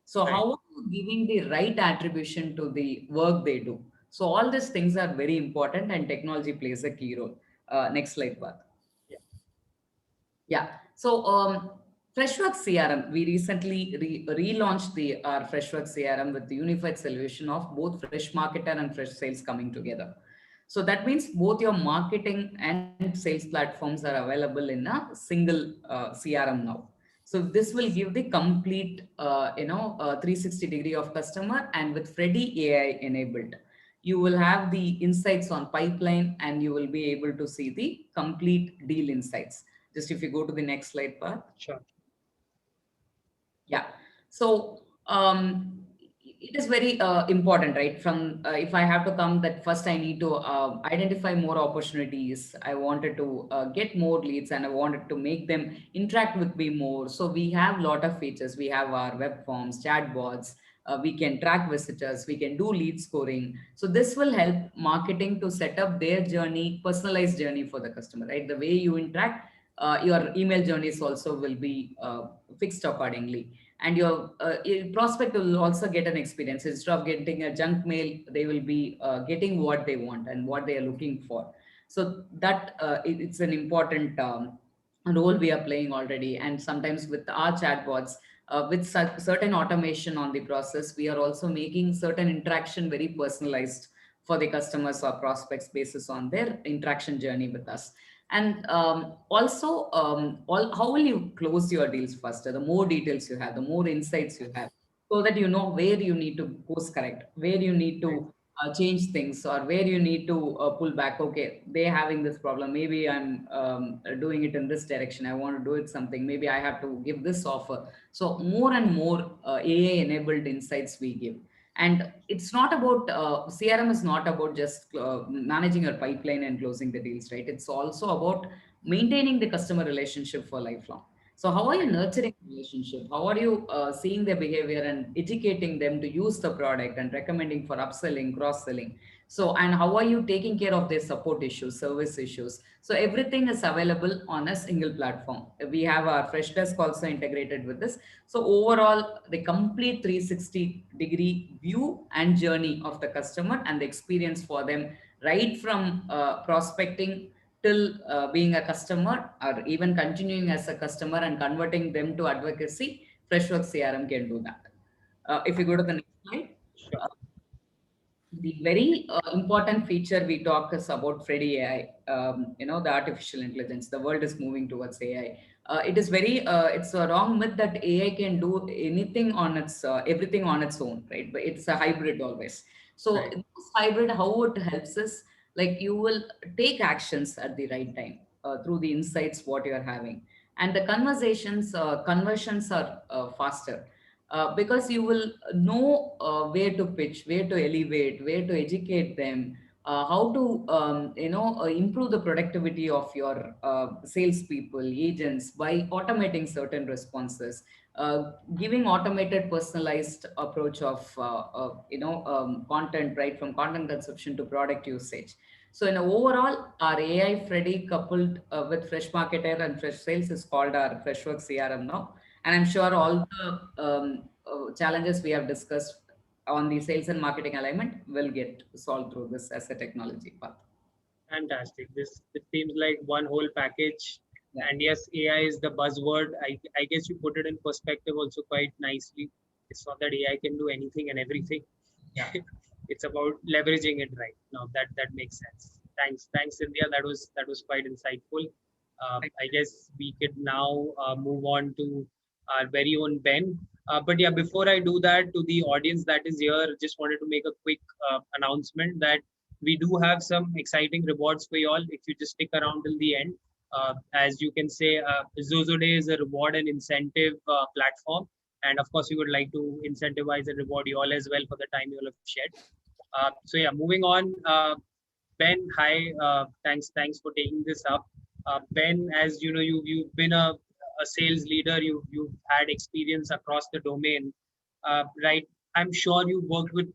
So Right. how are you giving the right attribution to the work they do? So all these things are very important, and technology plays a key role. Next slide, Parth. Yeah. Yeah. So Freshworks CRM, we recently relaunched the our Freshworks CRM with the unified solution of both Fresh Marketer and Fresh Sales coming together. So that means both your marketing and sales platforms are available in a single CRM now. So this will give the complete, 360 degree of customer, and with Freddy AI enabled, you will have the insights on pipeline, and you will be able to see the complete deal insights. Just if you go to the next slide, Parth. Sure. Yeah. So it is very important, right? From if I have to come, that first I need to identify more opportunities. I wanted to get more leads, and I wanted to make them interact with me more. So we have a lot of features. We have our web forms, chatbots. We can track visitors. We can do lead scoring. So this will help marketing to set up their journey, personalized journey for the customer, right? The way you interact, your email journeys also will be fixed accordingly, and your prospect will also get an experience. Instead of getting a junk mail, they will be getting what they want and what they are looking for. So that it's an important role we are playing already. And sometimes with our chatbots, with certain automation on the process, we are also making certain interaction very personalized for the customers or prospects basis on their interaction journey with us. And also, how will you close your deals faster? The more details you have, the more insights you have, so that you know where you need to course correct, where you need to change things, or where you need to pull back. Okay, they're having this problem. Maybe I'm doing it in this direction. I want to do it something. Maybe I have to give this offer. So more and more AI-enabled insights we give. And it's not about CRM is not about just managing your pipeline and closing the deals, right? It's also about maintaining the customer relationship for lifelong. So how are you nurturing the relationship? How are you seeing their behavior and educating them to use the product and recommending for upselling, cross-selling? So, and how are you taking care of their support issues, service issues? So everything is available on a single platform. We have our Freshdesk also integrated with this. So overall, the complete 360-degree view and journey of the customer, and the experience for them, right from prospecting till being a customer, or even continuing as a customer and converting them to advocacy, Freshworks CRM can do that. If you go to the next slide. Sure. The very important feature we talk is about Freddy AI, the artificial intelligence. The world is moving towards AI. It is very, it's a wrong myth that AI can do anything on its, everything on its own, right? But it's a hybrid always. So Right. this hybrid, how it helps is, like, you will take actions at the right time through the insights what you are having. And the conversions are faster. because you will know where to pitch, where to elevate, where to educate them, how to improve the productivity of your salespeople, agents by automating certain responses, giving automated personalized approach of content, right, from content consumption to product usage. So in overall, our AI Freddy coupled with Fresh Marketer and Fresh Sales is called our Freshworks CRM now. And I'm sure all the challenges we have discussed on the sales and marketing alignment will get solved through this as a technology path. Fantastic. This seems like one whole package. Yeah. And yes, AI is the buzzword. I guess you put it in perspective also quite nicely. It's not that AI can do anything and everything. Yeah. It's about leveraging it right. Now that makes sense. Thanks, Cynthia. That was quite insightful. I guess we could now move on to our very own Ben. But yeah, before I do that, to the audience that is here, just wanted to make a quick announcement that we do have some exciting rewards for you all if you just stick around till the end. As you can say, Xoxoday is a reward and incentive platform. And of course, we would like to incentivize and reward you all as well for the time you all have shared. So yeah, moving on. Ben, hi. Thanks for taking this up. Ben, as you know, you've been a sales leader. You've had experience across the domain, right? I'm sure you worked with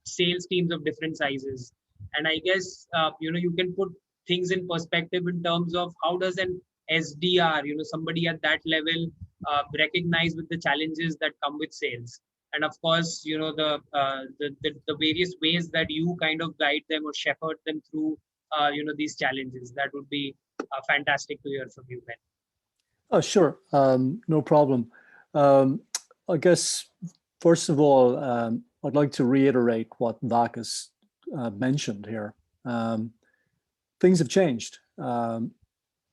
sales teams of different sizes, and I guess you can put things in perspective in terms of how does an SDR, somebody at that level, recognize with the challenges that come with sales, and of course, the various ways that you kind of guide them or shepherd them through, these challenges. That would be fantastic to hear from you, Ben. Oh, sure. No problem. I guess, first of all, I'd like to reiterate what Vakis mentioned here. Things have changed.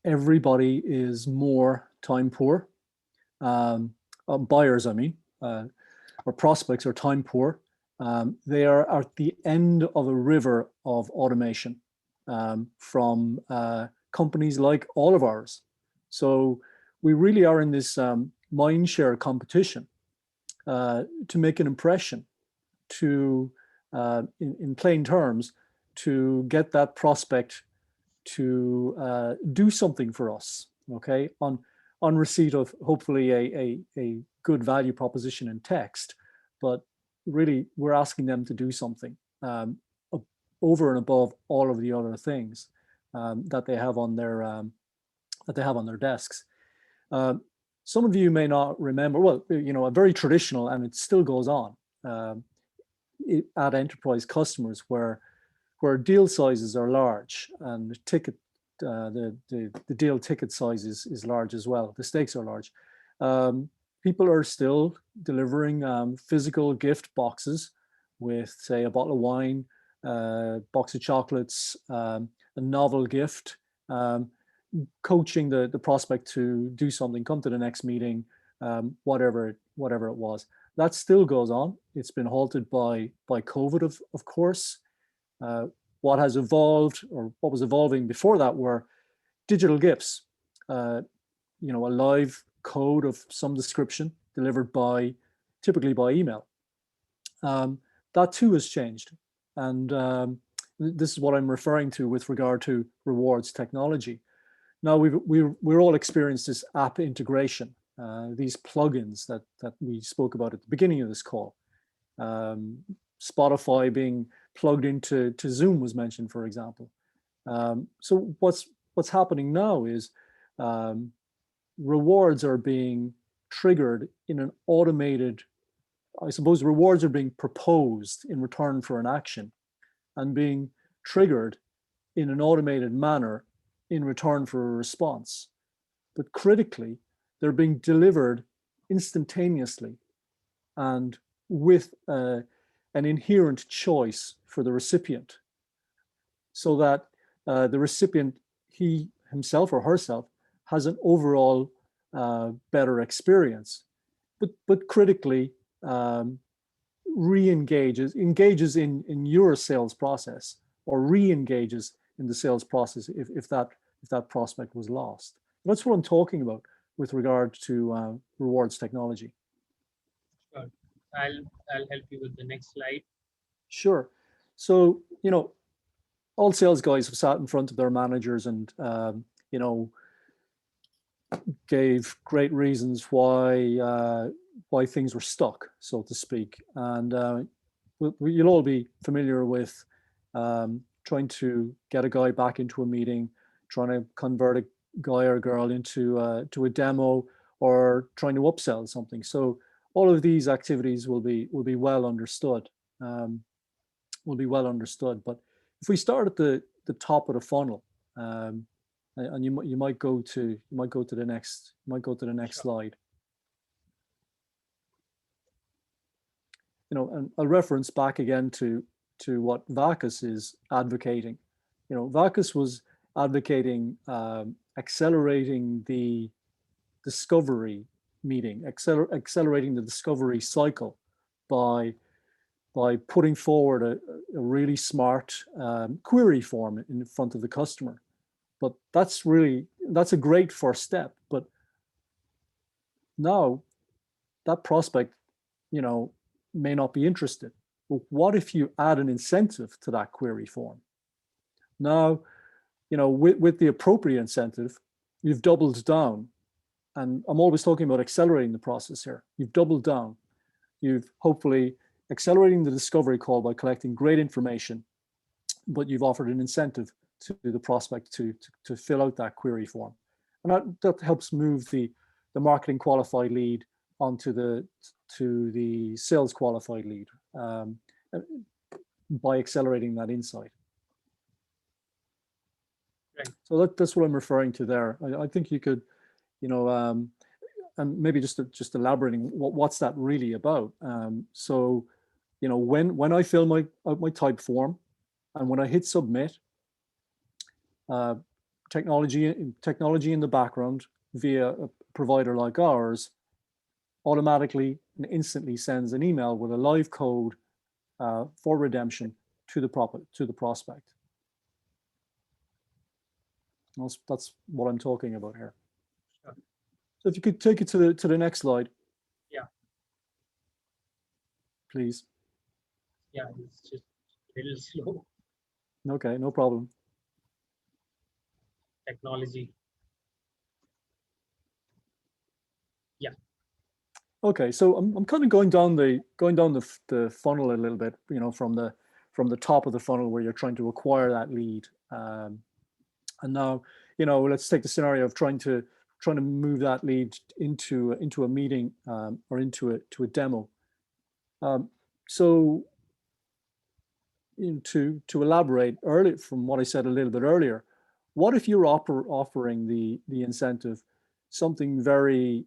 Everybody is more time poor. Buyers, I mean, or prospects are time poor. They are at the end of a river of automation from companies like all of ours. So we really are in this mindshare competition to make an impression, to, in plain terms, to get that prospect to do something for us, okay, on receipt of hopefully a good value proposition in text, but really we're asking them to do something over and above all of the other things that they have on their desks. Some of you may not remember, well, a very traditional, and it still goes on at enterprise customers where deal sizes are large and the deal ticket size is large as well. The stakes are large. People are still delivering physical gift boxes with, say, a bottle of wine, a box of chocolates, a novel gift, coaching the prospect to do something, come to the next meeting, whatever it was. That still goes on. It's been halted by COVID, of course. What has evolved, or what was evolving before that, were digital gifts. A live code of some description delivered typically by email. That too has changed, and this is what I'm referring to with regard to rewards technology. Now we're all experienced this app integration, these plugins that we spoke about at the beginning of this call. Spotify being plugged into Zoom was mentioned, for example. So what's happening now is rewards are being triggered in an automated, I suppose rewards are being proposed in return for an action and being triggered in an automated manner in return for a response. But critically, they're being delivered instantaneously and with an inherent choice for the recipient, so that the recipient, he himself or herself, has an overall better experience, but critically engages in your sales process, or re-engages in the sales process if that prospect was lost. That's what I'm talking about with regard to rewards technology. I'll help you with the next slide. Sure. So, all sales guys have sat in front of their managers and, gave great reasons why things were stuck, so to speak. And you'll all be familiar with trying to get a guy back into a meeting, trying to convert a guy or girl into a demo, or trying to upsell something. So all of these activities will be well understood. But if we start at the top of the funnel, and you might go to the next Sure. slide. And I'll reference back again to what Vakis is advocating. Vakis was advocating accelerating the discovery meeting, accelerating the discovery cycle by putting forward a really smart query form in front of the customer. But that's a great first step. But now that prospect, may not be interested. But what if you add an incentive to that query form? Now, with the appropriate incentive, you've doubled down. And I'm always talking about accelerating the process here. You've doubled down. You've hopefully accelerating the discovery call by collecting great information, but you've offered an incentive to the prospect to fill out that query form. And that helps move the marketing qualified lead onto the sales qualified lead by accelerating that insight. Right. So that's what I'm referring to there. I think you could, and maybe just elaborating what's that really about. So, when I fill my type form and when I hit submit, technology in the background via a provider like ours automatically and instantly sends an email with a live code for redemption to the prospect. That's what I'm talking about here. Sure. So if you could take it to the next slide. Yeah. Please. Yeah, it's just a little slow. Okay, no problem. Technology. Yeah. Okay, so I'm kind of going down the funnel a little bit, from the top of the funnel where you're trying to acquire that lead. And now, let's take the scenario of trying to move that lead into a meeting or into a demo. So, to elaborate early from what I said a little bit earlier, what if you're offering the incentive something very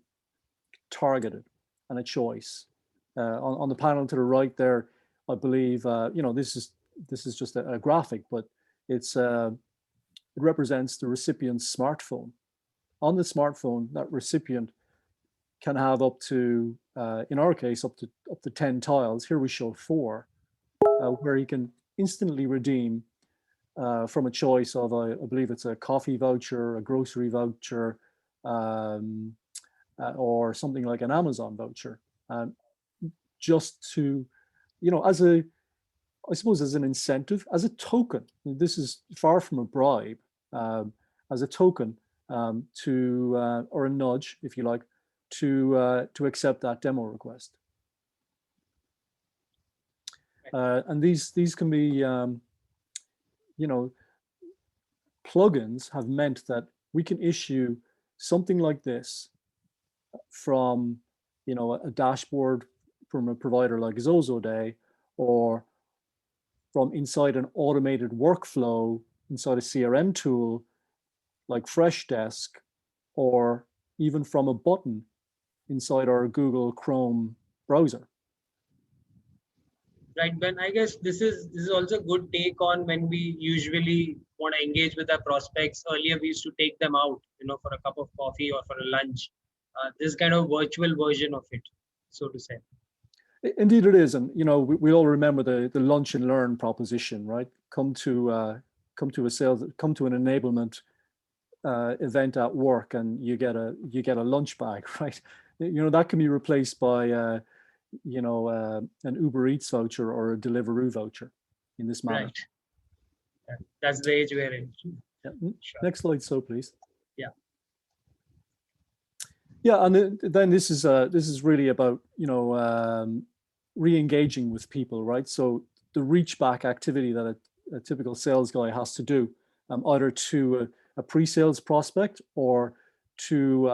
targeted and a choice? On the panel to the right there, I believe this is just a graphic, but it represents the recipient's smartphone. On the smartphone, that recipient can have up to, in our case, up to 10 tiles. Here we show 4, where he can instantly redeem from a choice of, I believe it's a coffee voucher, a grocery voucher, or something like an Amazon voucher, just to, I suppose as an incentive, as a token. This is far from a bribe, as a token to, or a nudge, if you like, to accept that demo request. And these can be, plugins have meant that we can issue something like this from, a dashboard from a provider like Xoxoday, or from inside an automated workflow inside a CRM tool like Freshdesk, or even from a button inside our Google Chrome browser. Right, Ben, I guess this is also a good take on when we usually want to engage with our prospects. Earlier, we used to take them out, for a cup of coffee or for a lunch. This kind of virtual version of it, so to say. Indeed it is. And, we all remember the lunch and learn proposition, right? Come to an enablement event at work and you get a lunch bag, right? That can be replaced by you know, an Uber Eats voucher or a Deliveroo voucher in this manner. Right. That's the age we're in. Yeah. Sure. Next slide, so please. Yeah. Yeah, and then this is really about, you know, re-engaging with people, right? So the reach back activity that a typical sales guy has to do, either to a pre-sales prospect or to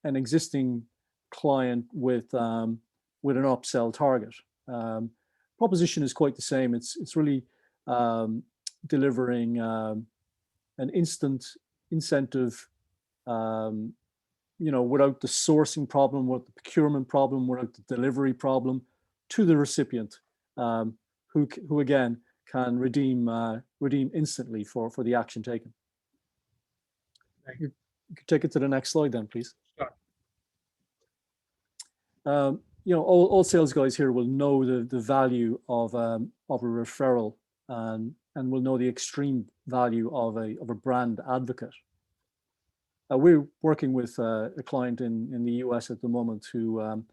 an existing client with an upsell target. Proposition is quite the same. It's really delivering an instant incentive, you know, without the sourcing problem, without the procurement problem, without the delivery problem, to the recipient, who again can redeem instantly for the action taken. Right. You could take it to the next slide then, please. Sure. You know, all sales guys here will know the value of a referral, and will know the extreme value of a brand advocate. We're working with a client in the US at the moment who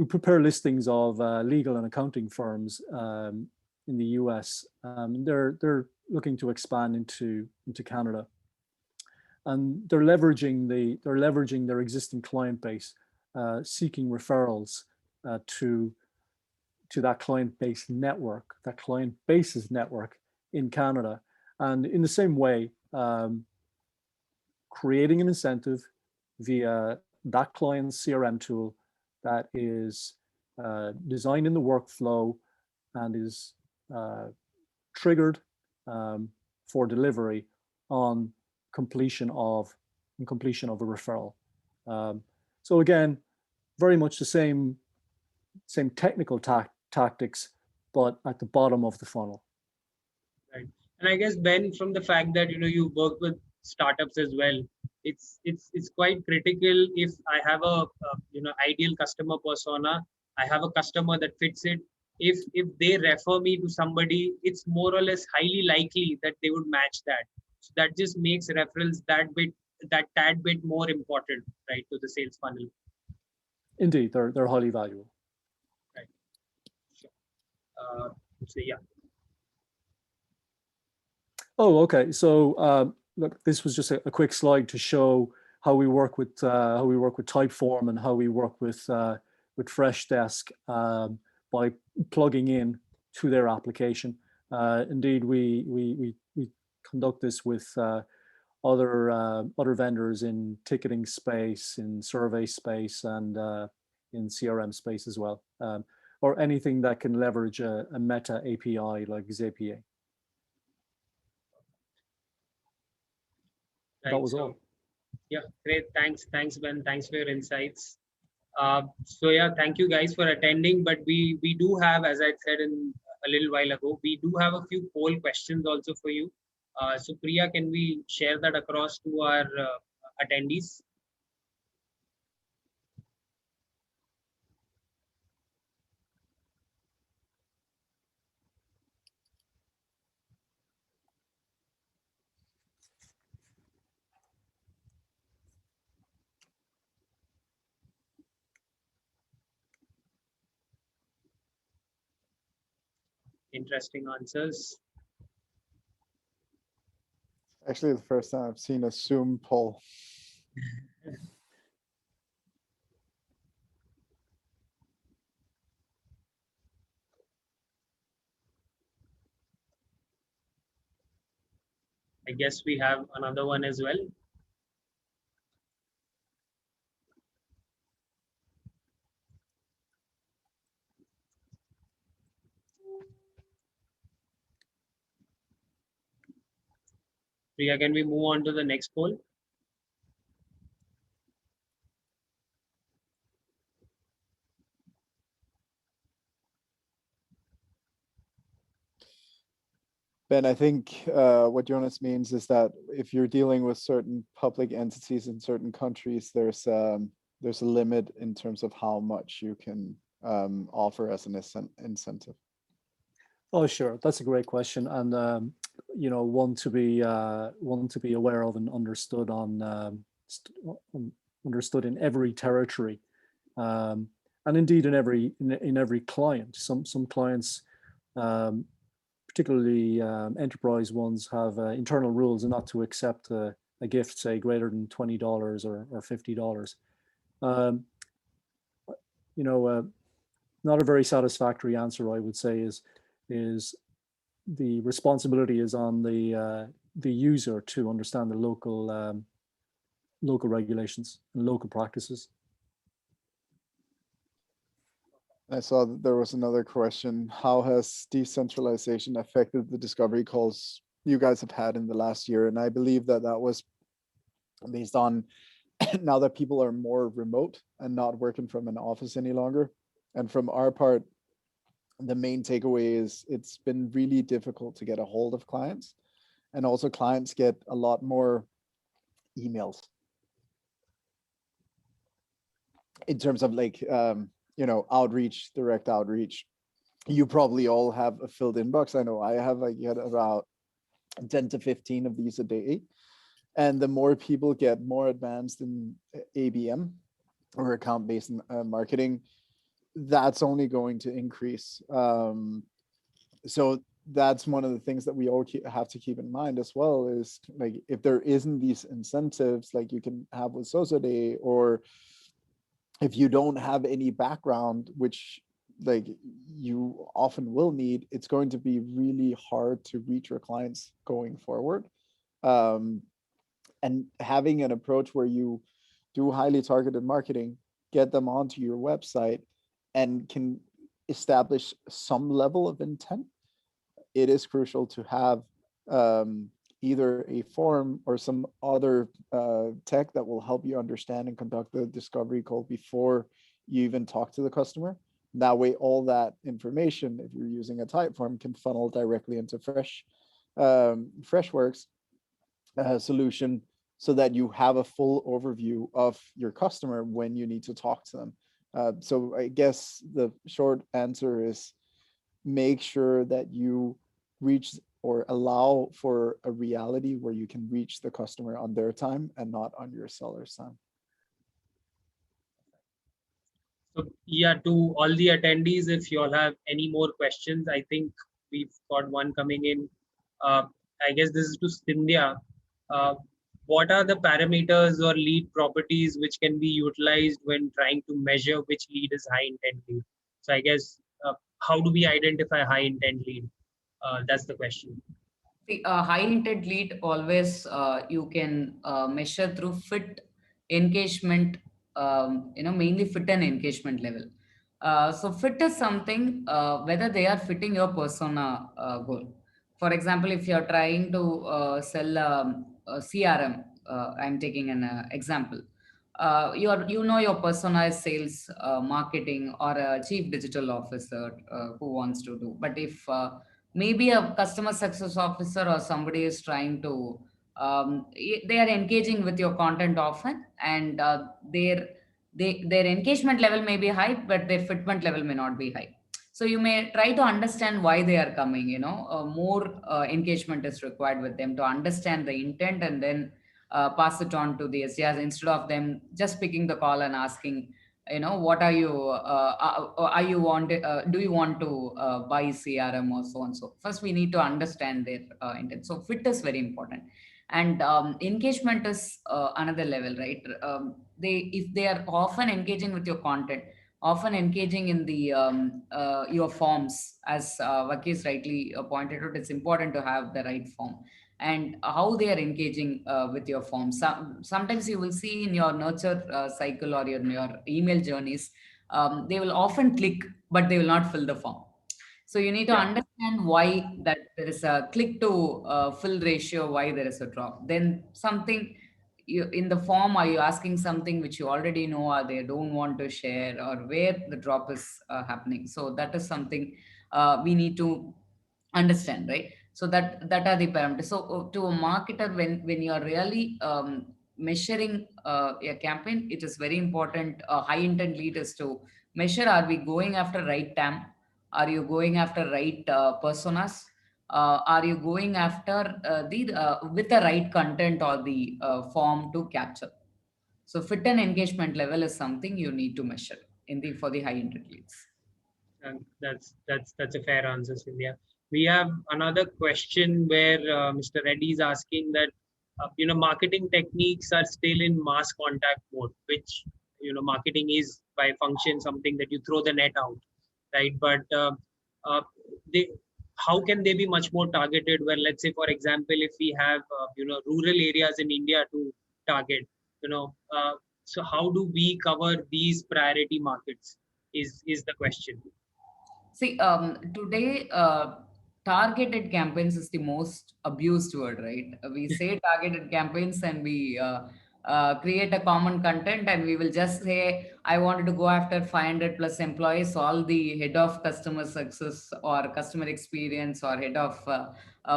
prepare listings of legal and accounting firms in the US. They're looking to expand into Canada, and they're leveraging their existing client base, seeking referrals to that client base network, that client base's network in Canada, and in the same way, creating an incentive via that client's CRM tool that is designed in the workflow and is triggered for delivery on completion of a referral. So again, very much the same technical tactics, but at the bottom of the funnel. Right. And I guess, Ben, from the fact that, you know, you work with startups as well, it's quite critical. If I have a you know, ideal customer persona, I have a customer that fits it. If they refer me to somebody, it's more or less highly likely that they would match that. So that just makes referrals that tad bit more important, right, to the sales funnel. Indeed, they're highly valuable. Right. Sure. So yeah. Oh, okay. So look, this was just a quick slide to show how we work with Typeform and how we work with Freshdesk by plugging in to their application. Indeed, we conduct this with other vendors in ticketing space, in survey space, and in CRM space as well, or anything that can leverage a meta API like Zapier. Right. That was all. Yeah, great. Thanks, Ben. Thanks for your insights. So yeah, thank you guys for attending. But we do have, as I said a little while ago, we do have a few poll questions also for you. So Priya, can we share that across to our attendees? Interesting answers. Actually, the first time I've seen a Zoom poll. I guess we have another one as well. Priya, can we move on to the next poll? Ben, I think what Jonas means is that if you're dealing with certain public entities in certain countries, there's a limit in terms of how much you can offer as an incentive. Oh, sure. That's a great question, and you know, one to be aware of and understood understood in every territory. And and indeed in every client. Some clients, particularly enterprise ones, have internal rules not to accept a gift, say, greater than $20 or $50. Not a very satisfactory answer, I would say, is the responsibility is on the user to understand the local regulations and local practices. I saw that there was another question. How has decentralization affected the discovery calls you guys have had in the last year? And I believe that was based on now that people are more remote and not working from an office any longer. And from our part, the main takeaway is it's been really difficult to get a hold of clients. And also clients get a lot more emails in terms of like, outreach, direct outreach. You probably all have a filled inbox. I know I have, I get about 10 to 15 of these a day. And the more people get more advanced in ABM or account-based marketing, that's only going to increase. So that's one of the things that we all have to keep in mind as well, is like, if there isn't these incentives like you can have with Xoxoday, or if you don't have any background, which like you often will need, it's going to be really hard to reach your clients going forward. And having an approach where you do highly targeted marketing, get them onto your website, and can establish some level of intent, it is crucial to have either a form or some other tech that will help you understand and conduct the discovery call before you even talk to the customer. That way, all that information, if you're using a Typeform, can funnel directly into Freshworks solution, so that you have a full overview of your customer when you need to talk to them. So I guess the short answer is make sure that you reach or allow for a reality where you can reach the customer on their time and not on your seller's time. So yeah, to all the attendees, if you all have any more questions, I think we've got one coming in. I guess this is to Scindia. What are the parameters or lead properties which can be utilized when trying to measure which lead is high intent lead? So I guess, how do we identify high intent lead? That's the question. See, a high intent lead always you can measure through fit, engagement, mainly fit and engagement level. So fit is something whether they are fitting your persona goal. For example, if you're trying to sell a CRM, I'm taking an example. Your persona is sales, marketing, or a chief digital officer who wants to do. But if maybe a customer success officer or somebody is trying to, they are engaging with your content often, and their engagement level may be high, but their fitment level may not be high. So you may try to understand why they are coming. More engagement is required with them to understand the intent, and then pass it on to the SDRs instead of them just picking the call and asking, what are you do you want to buy CRM or so and so. First we need to understand their intent. So fit is very important, and engagement is another level, right? If they are often engaging with your content, often engaging in the your forms, as Vakis rightly pointed out, it's important to have the right form, and how they are engaging with your forms. Sometimes you will see in your nurture cycle or in your email journeys, they will often click, but they will not fill the form. So you need to understand why that there is a click to fill ratio, why there is a drop. Then something in the form, are you asking something which you already know, or they don't want to share, or where the drop is happening? So that is something we need to understand, right? So that are the parameters. So to a marketer, when you are really measuring a campaign, it is very important. A high intent lead is to measure: are we going after right TAM? Are you going after right personas? Are you going after with the right content or the form to capture? So fit and engagement level is something you need to measure. for the high intent leads. And that's a fair answer, Scindia. We have another question where Mr. Reddy is asking that marketing techniques are still in mass contact mode, which marketing is by function something that you throw the net out, right? But they how can they be much more targeted? Well, let's say for example, if we have rural areas in India to target, so how do we cover these priority markets? Is the question. See, today, targeted campaigns is the most abused word, right? We say targeted campaigns and we create a common content and we will just say, I wanted to go after 500 plus employees, all the head of customer success or customer experience or head of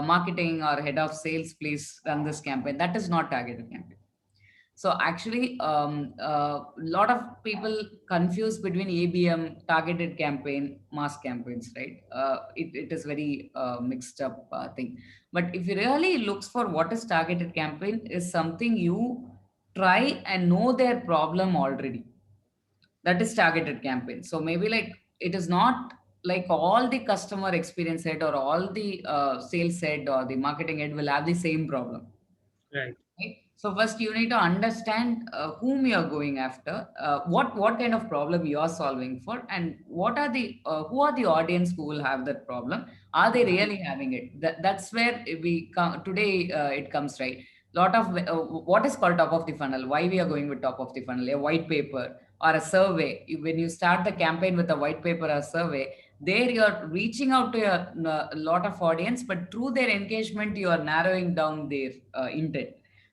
marketing or head of sales, please run this campaign. That is not targeted campaign. So actually, lot of people confuse between ABM, targeted campaign, mass campaigns, right? It is very mixed up thing. But if you really looks for what is targeted campaign, is something you try and know their problem already. That is targeted campaign. So maybe like it is not like all the customer experience head or all the sales head or the marketing head will have the same problem. Right. Right? So first you need to understand whom you are going after, what kind of problem you are solving for, and what are the who are the audience who will have that problem. Are they really having it? That's where we come today. It comes right. Lot of what is called top of the funnel. Why we are going with top of the funnel? A white paper or a survey. When you start the campaign with a white paper or survey, there you are reaching out to a lot of audience, but through their engagement, you are narrowing down their intent.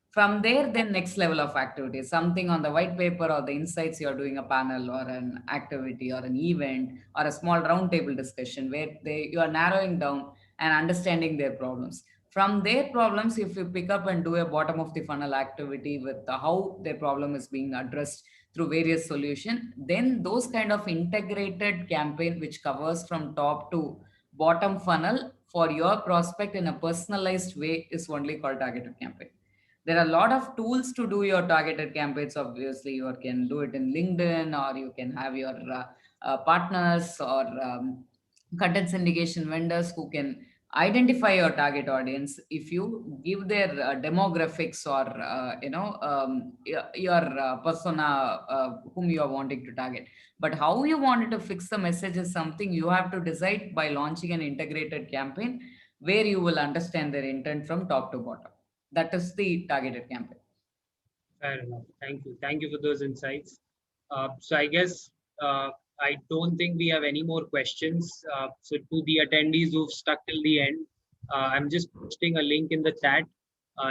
From there, then next level of activity, something on the white paper or the insights, you're doing a panel or an activity or an event or a small roundtable discussion where you are narrowing down and understanding their problems. From their problems, if you pick up and do a bottom of the funnel activity with how their problem is being addressed through various solutions, then those kind of integrated campaign which covers from top to bottom funnel for your prospect in a personalized way is only called targeted campaign. There are a lot of tools to do your targeted campaigns. Obviously, you can do it in LinkedIn, or you can have your partners or content syndication vendors who can identify your target audience. If you give their demographics or your persona whom you are wanting to target, but how you wanted to fix the message is something you have to decide by launching an integrated campaign where you will understand their intent from top to bottom. That is the targeted campaign. Fair enough. Thank you. Thank you for those insights. So I guess I don't think we have any more questions. So to the attendees who've stuck till the end, I'm just posting a link in the chat.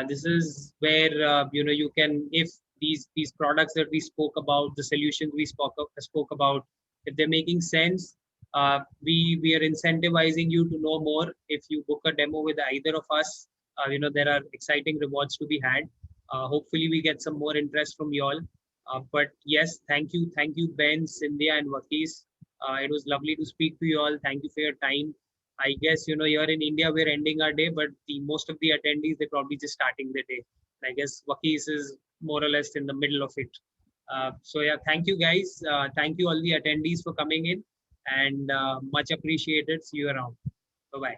This is where you can, if these products that we spoke about, the solutions we spoke about, if they're making sense, we are incentivizing you to know more. If you book a demo with either of us, there are exciting rewards to be had. Hopefully we get some more interest from you all. But yes, thank you, Ben, Scindia, and Vakis. It was lovely to speak to you all. Thank you for your time. I guess here in India we're ending our day, but most of the attendees, they're probably just starting the day. I guess Vakis is more or less in the middle of it. So yeah, thank you guys. Thank you all the attendees for coming in, and much appreciated. See you around. Bye bye.